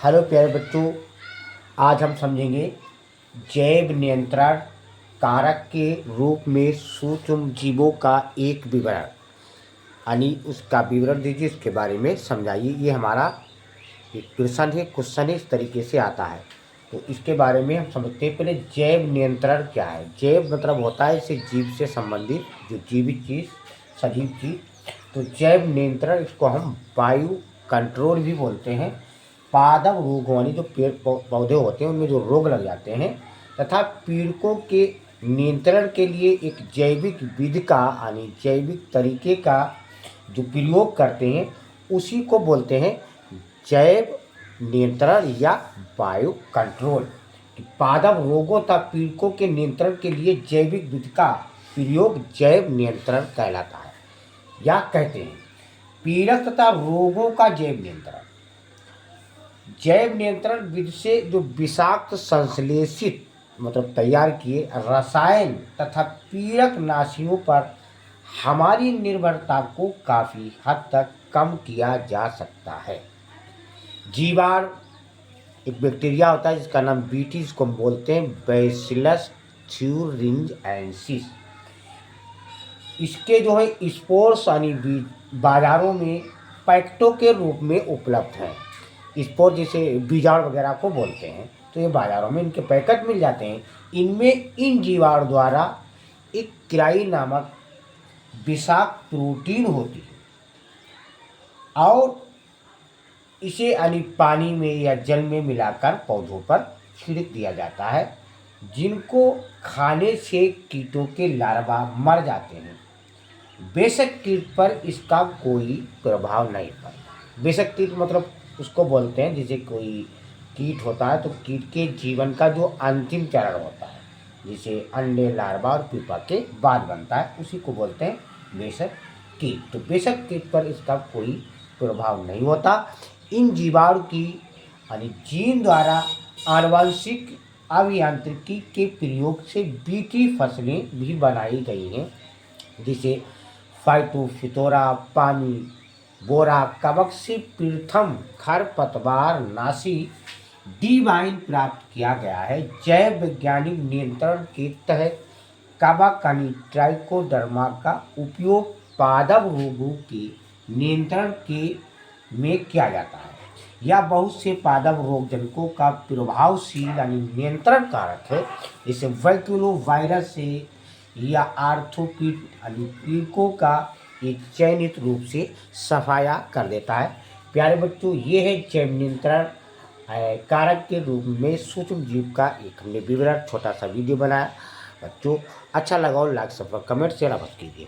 Hello प्यारे बच्चों, आज हम समझेंगे जैव नियंत्रण कारक के रूप में सूक्ष्म जीवों का एक विवरण, यानी उसका विवरण दीजिए, इसके बारे में समझाइए। ये हमारा एक क्वेश्चन इस तरीके से आता है। तो इसके बारे में हम समझते हैं। पहले जैव नियंत्रण क्या है। जैव मतलब होता है इसे जीव से संबंधित जो जीवित चीज़, सजीव चीज़। तो जैव नियंत्रण, इसको हम वायु कंट्रोल भी बोलते हैं। पादप रोगों यानी जो पेड़ पौधे होते हैं उनमें जो रोग लग जाते हैं तथा पीड़कों के नियंत्रण के लिए एक जैविक विधि का यानी जैविक तरीके का जो प्रयोग करते हैं उसी को बोलते हैं जैव नियंत्रण या वायु कंट्रोल। पादप रोगों तथा पीड़कों के नियंत्रण के लिए जैविक विधि का प्रयोग जैव नियंत्रण कहलाता है या कहते हैं। पीड़क तथा रोगों का जैव नियंत्रण। जैव नियंत्रण विधि से जो विषाक्त संश्लेषित मतलब तैयार किए रसायन तथा पीड़क नाशियों पर हमारी निर्भरता को काफ़ी हद तक कम किया जा सकता है। जीवाणु एक बैक्टीरिया होता है जिसका नाम बीटी, इसको हम बोलते हैं बैसिलस थ्यूरिंजिएंसिस। इसके जो है स्पोर्स यानी बाजारों में पैकेटों के रूप में उपलब्ध हैं। स्पोर जिसे बीजाणु वगैरह को बोलते हैं, तो ये बाज़ारों में इनके पैकेट मिल जाते हैं। इनमें इन जीवाणु द्वारा एक क्राई नामक विषाक्त प्रोटीन होती है और इसे यानी पानी में या जल में मिलाकर पौधों पर छिड़क दिया जाता है, जिनको खाने से कीटों के लार्वा मर जाते हैं। बेशक कीट पर इसका कोई प्रभाव नहीं पड़ता। बेशक कीट मतलब उसको बोलते हैं जैसे कोई कीट होता है तो कीट के जीवन का जो अंतिम चरण होता है, जिसे अंडे, लार्वा और प्यूपा के बाद बनता है, उसी को बोलते हैं बेशक कीट। तो बेशक कीट पर इसका कोई प्रभाव नहीं होता। इन जीवाणु की यानी जीन द्वारा आनुवंशिक अभियांत्रिकी के प्रयोग से बीटी फसलें भी बनाई गई हैं, जिसे फाइटोफिथोरा, पानी बोरा, कवक से पीर्थम खरपतवार नाशी डिवाइन प्राप्त किया गया है। जैव वैज्ञानिक नियंत्रण के तहत कवक यानी ट्राइकोडर्मा का उपयोग पादप रोगों के नियंत्रण के में किया जाता है। यह बहुत से पादप रोगजनकों का प्रभावशील यानी नियंत्रण कारक है, जैसे वैक्यूलो वायरस से या आर्थोपीड यानी पीड़कों का एक चयनित रूप से सफाया कर देता है। प्यारे बच्चों, ये है जैव नियंत्रण कारक के रूप में सूक्ष्म जीव का एक हमने विवरण छोटा सा वीडियो बनाया। बच्चों अच्छा लगा और लाइक, सब्सक्राइब, कमेंट शेयर अवश्य कीजिए।